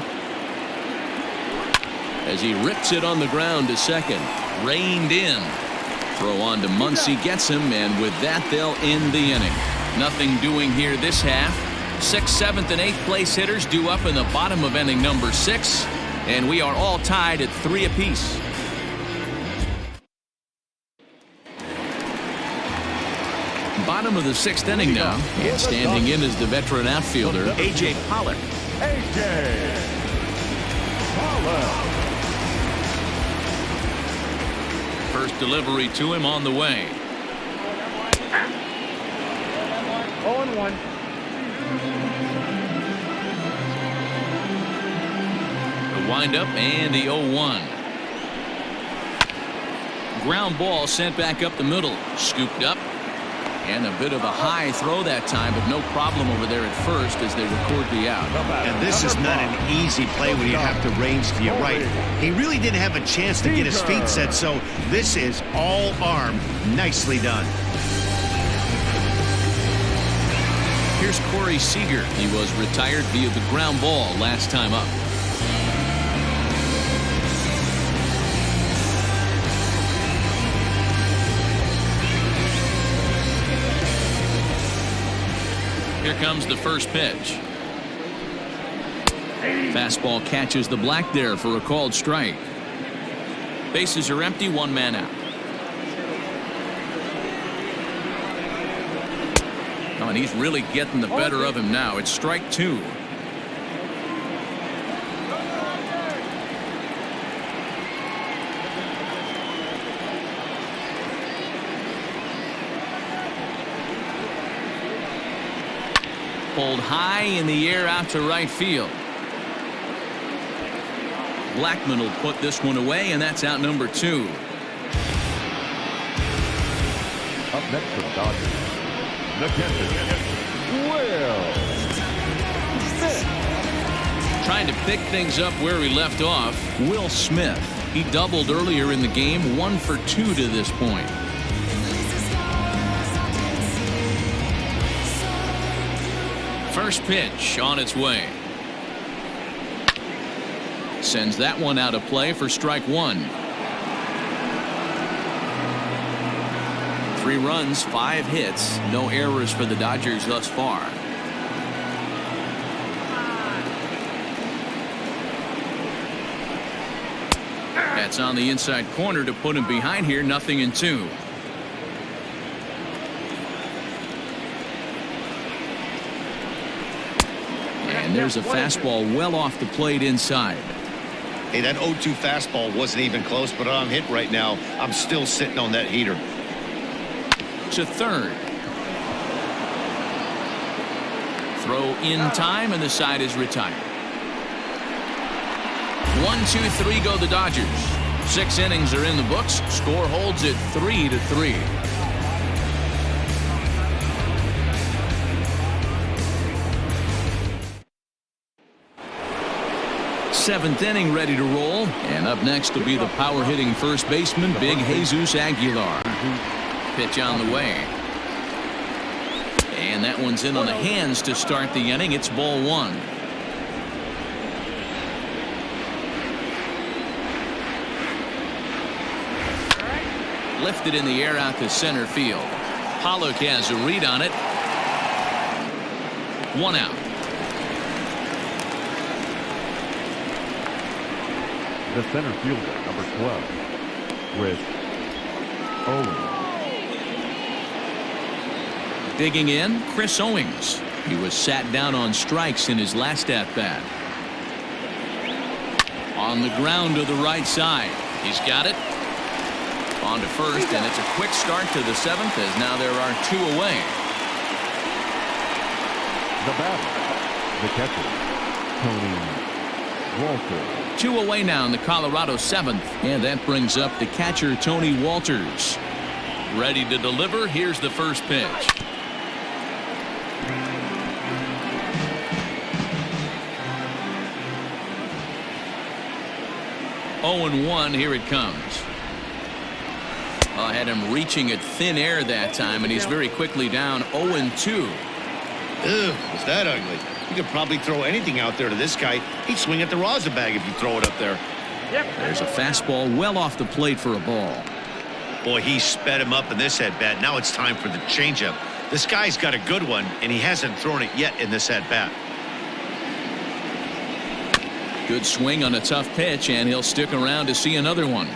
As he rips it on the ground to second. Reined in. Throw on to Muncie gets him, and with that they'll end the inning. Nothing doing here this half. 6th, 7th, and 8th place hitters due up in the bottom of inning number 6, and we are all tied at 3 apiece. Bottom of the 6th inning now, and standing in is the veteran outfielder A.J. Pollock. A.J. Pollock. First delivery to him on the way. 0-1. The windup and the 0-1. Ground ball sent back up the middle. Scooped up. And a bit of a high throw that time, but no problem over there at first as they record the out. And this is not an easy play when you have to range to your right. He really didn't have a chance to get his feet set, so this is all arm. Nicely done. Here's Corey Seager. He was retired via the ground ball last time up. Here comes the first pitch. Fastball catches the black there for a called strike. Bases are empty, 1 man out. Oh, and he's really getting the better of him now. It's strike 2. Pulled high in the air out to right field. Blackman will put this one away, and that's out number 2. Up next for the Dodgers, the catcher, Will Smith. Trying to pick things up where he left off, Will Smith. He doubled earlier in the game, 1 for 2 to this point. First pitch on its way. Sends that one out of play for strike 1. 3 runs, 5 hits, no errors for the Dodgers thus far. That's on the inside corner to put him behind here. 0-2. And there's a fastball well off the plate inside. Hey, that 0-2 fastball wasn't even close, but I'm hit right now. I'm still sitting on that heater. To third. Throw in time, and the side is retired. 1-2-3 go the Dodgers. 6 innings are in the books. Score holds at 3-3. Seventh inning ready to roll, and up next will be the power hitting first baseman, Big Jesus Aguilar. Pitch on the way, and that one's in on the hands to start the inning. It's ball 1. Lifted in the air out to center field. Pollock has a read on it. 1 out. The center fielder, number 12, Chris Owings. Digging in, Chris Owings. He was sat down on strikes in his last at-bat. On the ground to the right side. He's got it. On to first, and it's a quick start to the 7th, as now there are 2 away. The batter, the catcher, Tony Walter. 2 away now in the Colorado 7th, and that brings up the catcher, Tony Walters. Ready to deliver. Here's the first pitch. Oh, 0-1. Here it comes. I had him reaching at thin air that time, and he's very quickly down 0-2. Ugh, was that ugly? You could probably throw anything out there to this guy. He'd swing at the rosin bag if you throw it up there. There's a fastball well off the plate for a ball. Boy, he sped him up in this at-bat. Now it's time for the changeup. This guy's got a good one, and he hasn't thrown it yet in this at-bat. Good swing on a tough pitch, and he'll stick around to see another one.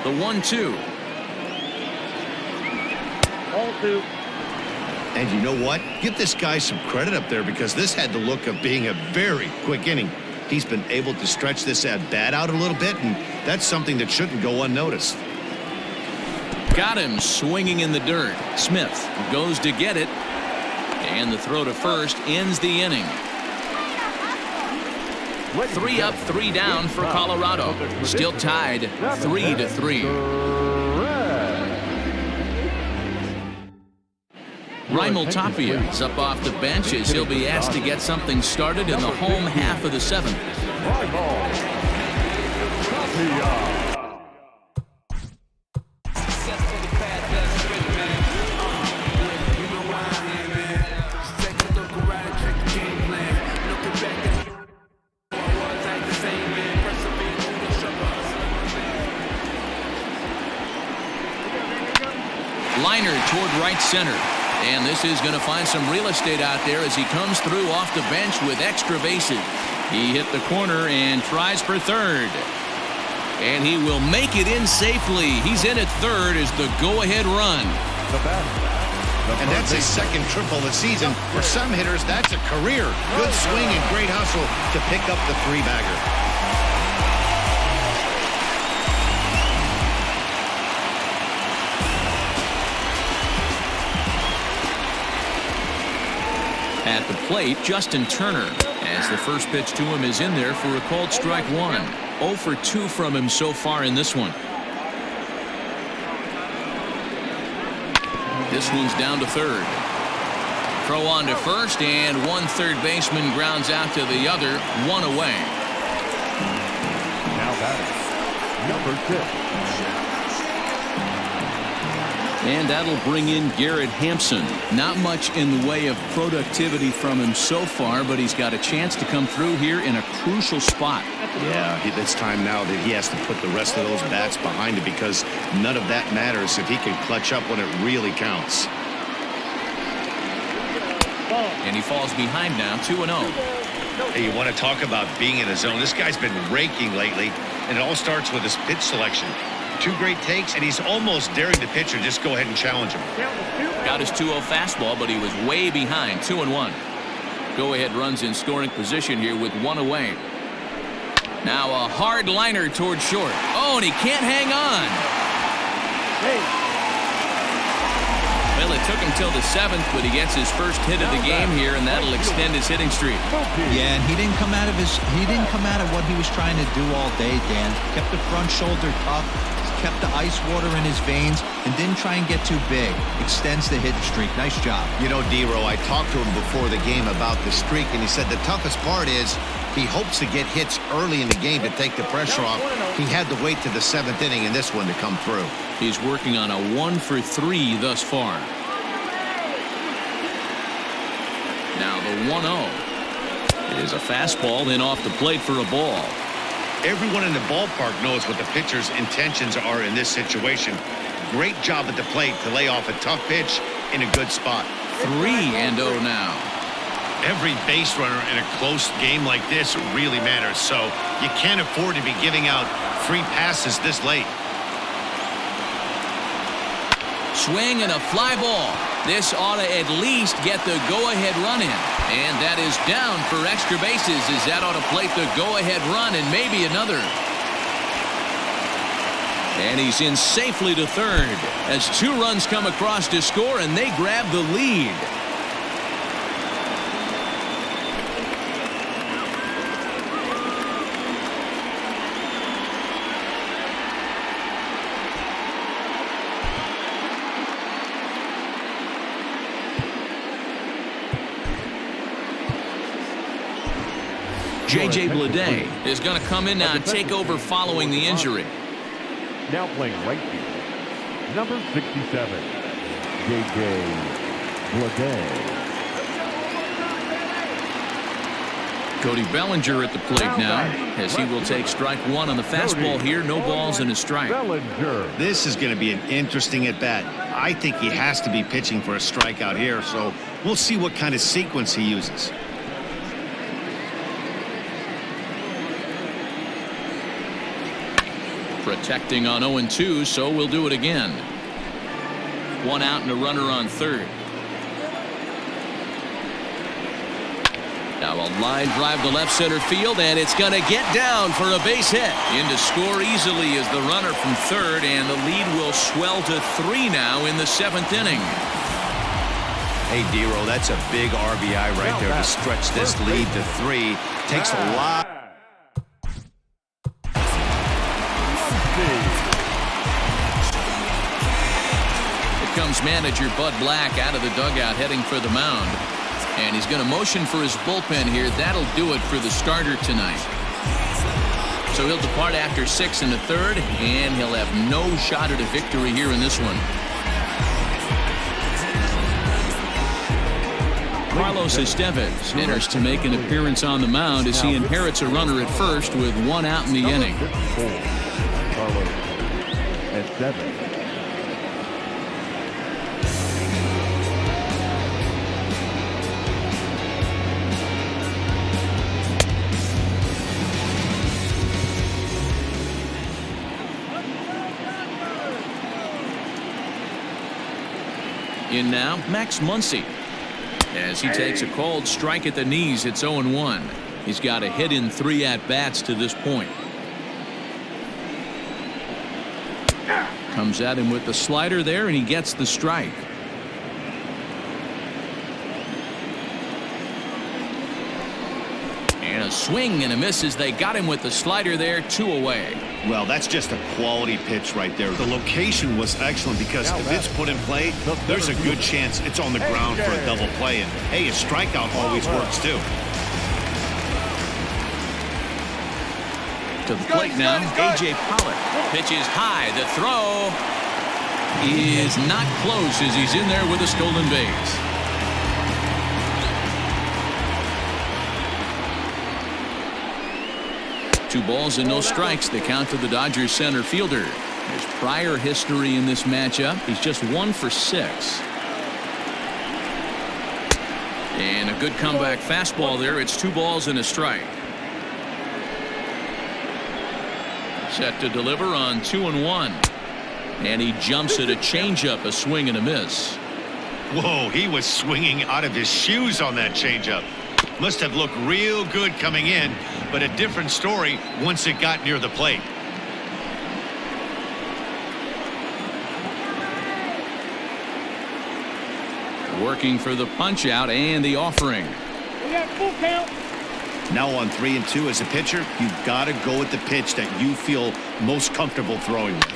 The 1-2. 0-2. And you know what? Give this guy some credit up there, because this had the look of being a very quick inning. He's been able to stretch this at-bat out a little bit, and that's something that shouldn't go unnoticed. Got him swinging in the dirt. Smith goes to get it, and the throw to first ends the inning. 3 up, 3 down for Colorado. Still tied 3-3. Raimel Tapia is up off the bench as he'll be asked to get something started in the home half of the 7th. Liner toward right center. And this is going to find some real estate out there as he comes through off the bench with extra bases. He hit the corner and tries for third. And he will make it in safely. He's in at third as the go-ahead run. the bat. And that's his second triple of the season. For some hitters, that's a career. Good swing and great hustle to pick up the three-bagger. At the plate, Justin Turner, as the first pitch to him is in there for a called strike one. 0 for 2 from him so far in this one. This one's down to third. Throw on to first, and one third baseman grounds out to the other, one away. Now batting, number 6. And that'll bring in Garrett Hampson. Not much in the way of productivity from him so far, but he's got a chance to come through here in a crucial spot. Yeah, it's time now that he has to put the rest of those bats behind him, because none of that matters if he can clutch up when it really counts. And he falls behind now, 2-0. Hey, you want to talk about being in a zone? This guy's been raking lately, and it all starts with his pitch selection. 2 great takes, and he's almost daring the pitcher just go ahead and challenge him. Got his 2-0 fastball, but he was way behind, 2-1. Go-ahead runs in scoring position here with one away. Now a hard liner toward short. Oh, and he can't hang on. Well, it took him till the 7th, but he gets his first hit of the game here, and that'll extend his hitting streak. Yeah, and he didn't come out of what he was trying to do all day, Dan. Kept the front shoulder tough, kept the ice water in his veins, and didn't try and get too big. Extends the hitting streak. Nice job. You know, D-Row, I talked to him before the game about the streak, and he said the toughest part is he hopes to get hits early in the game to take the pressure off. He had to wait to the 7th inning in this one to come through. He's working on a 1 for 3 thus far. Now the 1-0 is a fastball, then off the plate for a ball. Everyone in the ballpark knows what the pitcher's intentions are in this situation. Great job at the plate to lay off a tough pitch in a good spot. 3-0 now. Every base runner in a close game like this really matters, so you can't afford to be giving out free passes this late. Swing and a fly ball. This ought to at least get the go-ahead run in. And that is down for extra bases, as that ought to plate the go-ahead run and maybe another. And he's in safely to third as 2 runs come across to score, and they grab the lead. J.J. Bleday is going to come in now and take over following the injury. Now playing right field, number 67, J.J. Bleday. Cody Bellinger at the plate now, as he will take strike 1 on the fastball here. No balls and a strike. This is going to be an interesting at-bat. I think he has to be pitching for a strikeout here, so we'll see what kind of sequence he uses. Protecting on 0-2, so we'll do it again. 1 out and a runner on third. Now a line drive to left center field, and it's going to get down for a base hit. In to score easily is the runner from third, and the lead will swell to 3 now in the 7th inning. Hey, D-Row, that's a big RBI right there to stretch this lead to 3. Takes a lot. Here comes manager Bud Black out of the dugout heading for the mound. And he's going to motion for his bullpen here. That'll do it for the starter tonight. So he'll depart after 6 1/3, and he'll have no shot at a victory here in this one. Carlos Estevez enters to make an appearance on the mound as he inherits a runner at first with 1 out in the inning. Carlos Estevez. In now, Max Muncie. As he takes a cold strike at the knees, it's 0-1. He's got a hit in 3 at-bats to this point. Comes at him with the slider there, and he gets the strike. And a swing and a miss as they got him with the slider there, 2 away. Well, that's just a quality pitch right there. The location was excellent because if it's put in play, there's a good chance it's on the ground for a double play. And, hey, a strikeout always works, too. To the plate now, A.J. Pollock. Pitches high. The throw is not close as he's in there with a stolen base. Two balls and no strikes. The count to the Dodgers center fielder. There's prior history in this matchup. He's just 1 for 6. And a good comeback fastball there. It's 2 balls and a strike. Set to deliver on 2-1. And he jumps at a changeup, a swing and a miss. Whoa, he was swinging out of his shoes on that changeup. Must have looked real good coming in, but a different story once it got near the plate. Working for the punch out and the offering. We got full count. Now on 3-2 as a pitcher, you've got to go with the pitch that you feel most comfortable throwing with.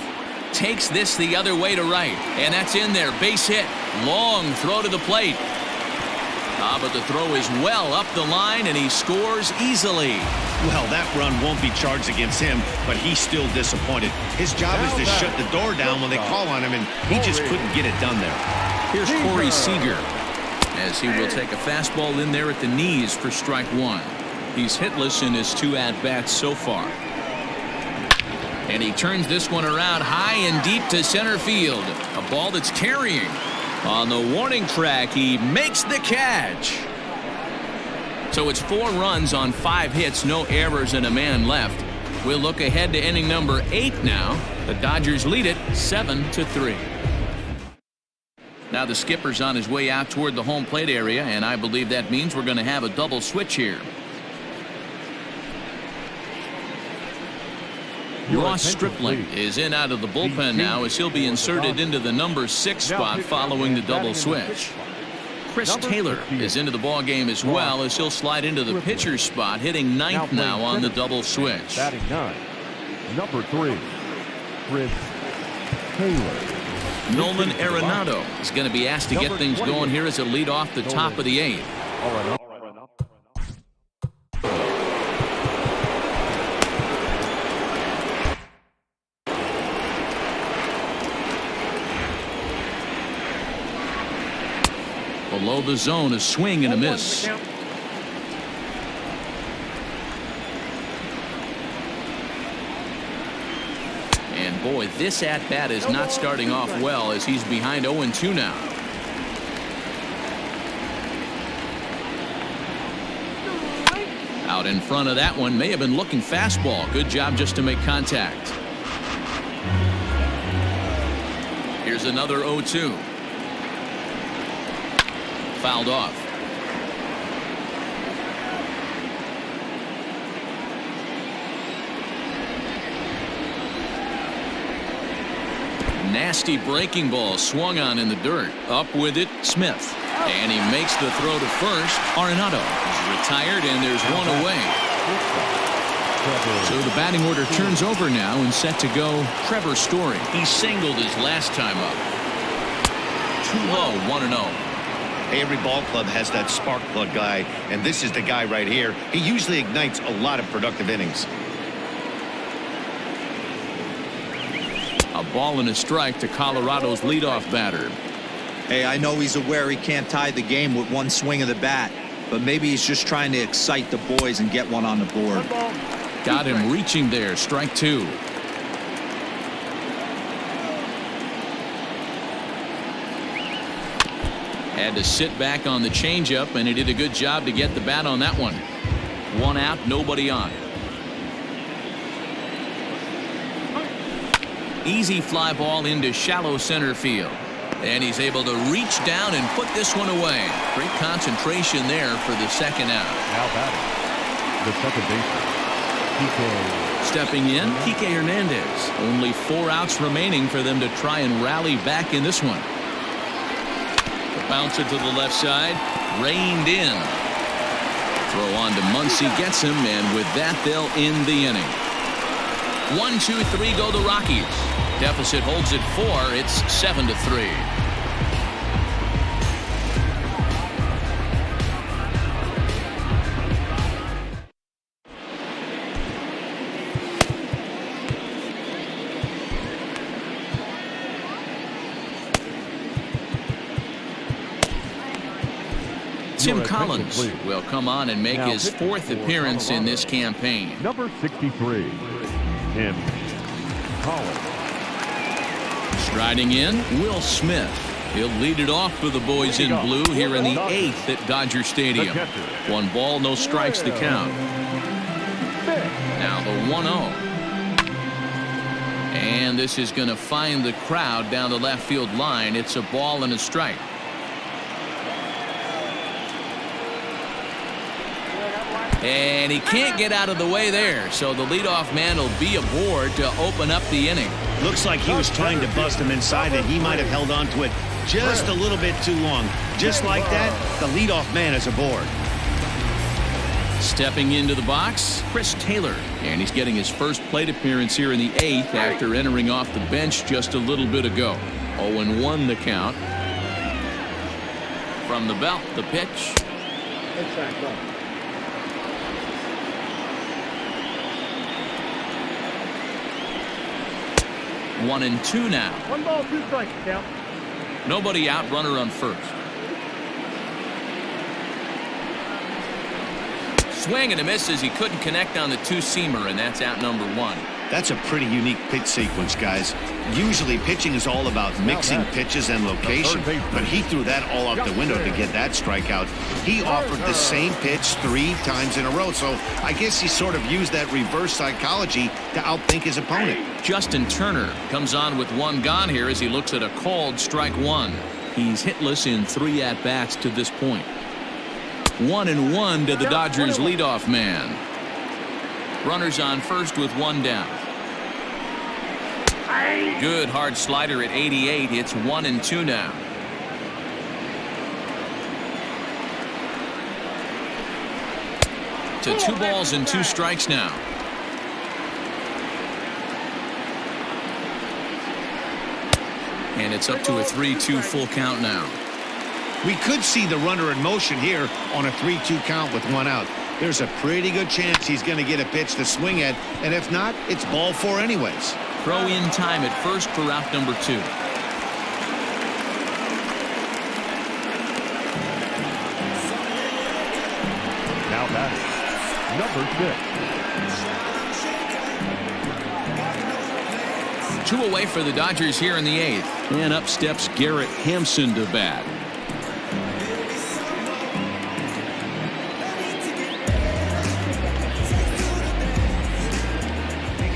Takes this the other way to right, and that's in there. Base hit. Long throw to the plate. But the throw is well up the line, and he scores easily. Well, that run won't be charged against him, but he's still disappointed. His job is to shut the door down when they call on him, and he just couldn't get it done there. Here's Corey Seager, as he will take a fastball in there at the knees for strike 1. He's hitless in his 2 at-bats so far. And he turns this one around high and deep to center field. A ball that's carrying. On the warning track, he makes the catch. So it's 4 runs on 5 hits, no errors, and a man left. We'll look ahead to inning number 8 now. The Dodgers lead it 7-3. Now the skipper's on his way out toward the home plate area, and I believe that means we're going to have a double switch here. Ross Stripling is in out of the bullpen now as he'll be inserted into the number 6 spot following the double switch. Chris Taylor is into the ball game as well as he'll slide into the pitcher's spot, hitting 9th now on the double switch. Batting 9, number 3, Chris Taylor. Nolan Arenado is going to be asked to get things going here as a lead off the top of the 8th. Below the zone, a swing and a miss. And boy, this at-bat is not starting off well as he's behind 0-2 now. Out in front of that one, may have been looking fastball. Good job just to make contact. Here's another 0-2. Fouled off. Nasty breaking ball swung on in the dirt. Up with it, Smith. And he makes the throw to first. Arenado is retired, and there's 1 away. So the batting order turns over now and set to go Trevor Story. He singled his last time up. Too low, 1-0. Hey, every ball club has that spark plug guy, and this is the guy right here. He usually ignites a lot of productive innings. A ball and a strike to Colorado's leadoff batter. Hey, I know he's aware he can't tie the game with 1 swing of the bat, but maybe he's just trying to excite the boys and get one on the board. Got him reaching there, strike 2. Had to sit back on the changeup, and he did a good job to get the bat on that one. 1 out, nobody on. Easy fly ball into shallow center field. And he's able to reach down and put this one away. Great concentration there for the second out. Now batting, the second baseman, Stepping in, Kike Hernandez. Only 4 outs remaining for them to try and rally back in this one. The bouncer to the left side, reined in. Throw on to Muncie, gets him, and with that they'll end the inning. 1-2-3 go the Rockies. Deficit holds at 4. It's 7-3. Tim Collins will come on and make his 4th appearance in this campaign. Number 63, Tim Collins. Striding in, Will Smith. He'll lead it off for the boys in blue here in the 8th at Dodger Stadium. 1 ball, no strikes to count. Now the 1-0. And this is going to find the crowd down the left field line. It's a ball and a strike. And he can't get out of the way there, so the leadoff man will be aboard to open up the inning. Looks like he was trying to bust him inside, and he might have held on to it just a little bit too long. Just like that, the leadoff man is aboard. Stepping into the box, Chris Taylor. And he's getting his first plate appearance here in the 8th after entering off the bench just a little bit ago. 0-1 the count. From the belt, the pitch. 1-2 now. 1 ball, 2 strikes, count. Nobody out, runner on first. Swing and a miss as he couldn't connect on the 2-seamer, and that's out number 1. That's a pretty unique pitch sequence, guys. Usually pitching is all about mixing pitches and location, but he threw that all out the window to get that strikeout. He offered the same pitch 3 times in a row, so I guess he sort of used that reverse psychology to outthink his opponent. Justin Turner comes on with 1 gone here as he looks at a called strike 1. He's hitless in 3 at-bats to this point. 1-1 to the Dodgers leadoff man. Runners on first with 1 down. Good hard slider at 88. It's 1-2 now. To 2 balls and 2 strikes now. And it's up to a 3-2 full count now. We could see the runner in motion here on a 3-2 count with 1 out. There's a pretty good chance he's going to get a pitch to swing at, and if not, it's ball 4 anyways. Throw in time at first for out number 2. Now batting, number 6. 2 away for the Dodgers here in the 8th. And up steps Garrett Hampson to bat.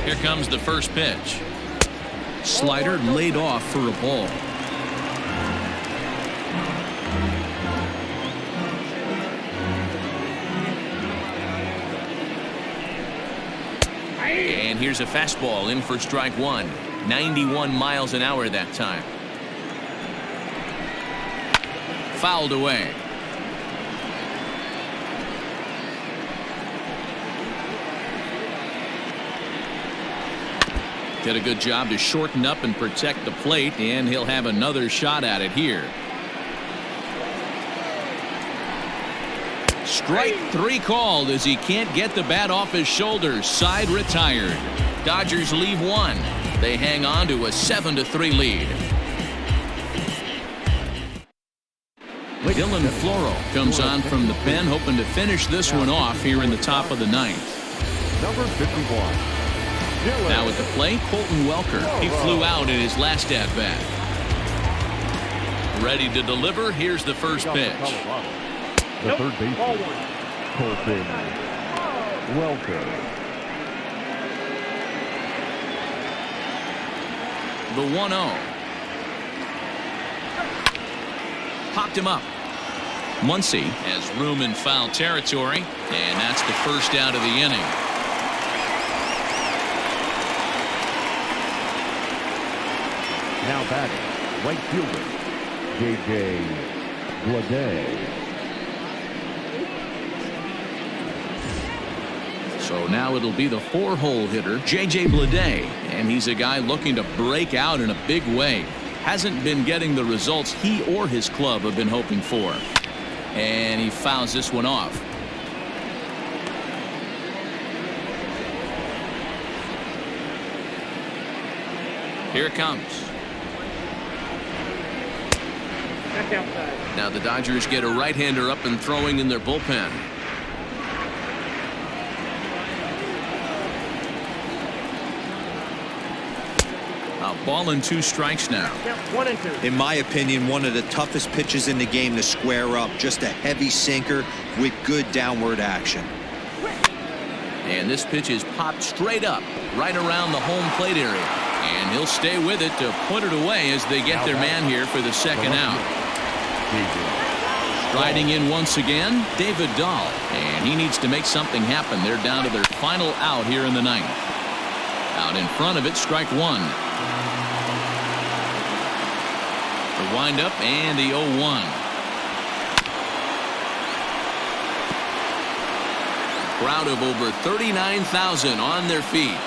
Here comes the first pitch. Slider laid off for a ball. And here's a fastball in for strike 1. 91 miles an hour that time. Fouled away. Did a good job to shorten up and protect the plate, and he'll have another shot at it here. Strike 3 called as he can't get the bat off his shoulders. Side retired. Dodgers leave 1. They hang on to a 7-3 lead. Dylan Floro comes on from the pen, hoping to finish this one off here in the top of the 9th. Number 51. Now at the plate, Colton Welker. He flew out in his last at-bat. Ready to deliver. Here's the first pitch. The third baseman, Colton Welker. The 1-0. Popped him up. Muncie has room in foul territory, and that's the first out of the inning. Now batting, right fielder, J.J. Bleday. So now it'll be the 4-hole hitter, J.J. Bleday, and he's a guy looking to break out in a big way. Hasn't been getting the results he or his club have been hoping for. And he fouls this one off. Here it comes. Now the Dodgers get a right-hander up and throwing in their bullpen. A ball and 2 strikes now. 1 and 2. In my opinion, one of the toughest pitches in the game to square up. Just a heavy sinker with good downward action. And this pitch is popped straight up right around the home plate area. And he'll stay with it to put it away as they get their man here for the second out. Striding in once again, David Dahl. And he needs to make something happen. They're down to their final out here in the 9th. Out in front of it, strike 1. The windup and the 0-1. Crowd of over 39,000 on their feet.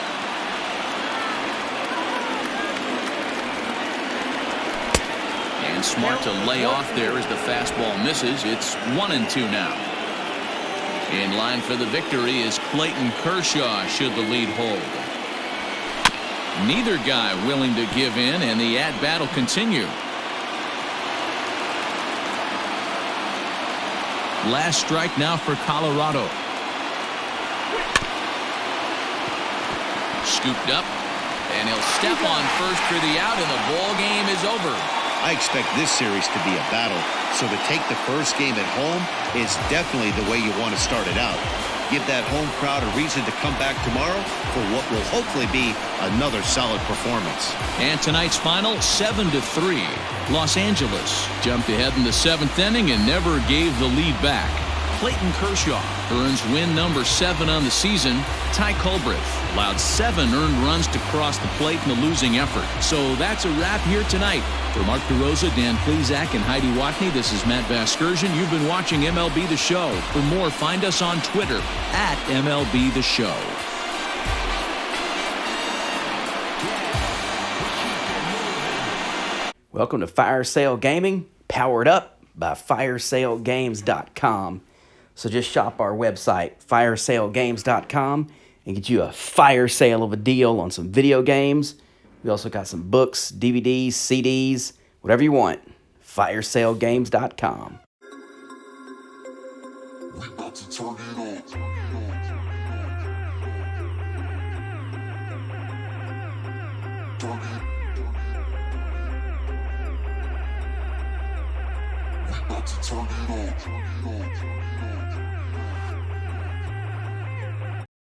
And smart to lay off there as the fastball misses. It's 1 and 2 now. In line for the victory is Clayton Kershaw should the lead hold. Neither guy willing to give in, and the at-bat will continue. Last strike now for Colorado. Scooped up, and he'll step on first for the out, and the ball game is over. I expect this series to be a battle, so to take the first game at home is definitely the way you want to start it out. Give that home crowd a reason to come back tomorrow for what will hopefully be another solid performance. And tonight's final, 7-3. Los Angeles jumped ahead in the 7th inning and never gave the lead back. Clayton Kershaw earns win number 7 on the season. Ty Culbreth allowed 7 earned runs to cross the plate in a losing effort. So that's a wrap here tonight. For Mark DeRosa, Dan Plezak, and Heidi Watney, this is Matt Vasgersian. You've been watching MLB The Show. For more, find us on Twitter at MLB The Show. Welcome to Fire Sale Gaming, powered up by firesalegames.com. So just shop our website, firesalegames.com, and get you a fire sale of a deal on some video games. We also got some books, DVDs, CDs, whatever you want. firesalegames.com. We about to turn it on. We about to turn it on.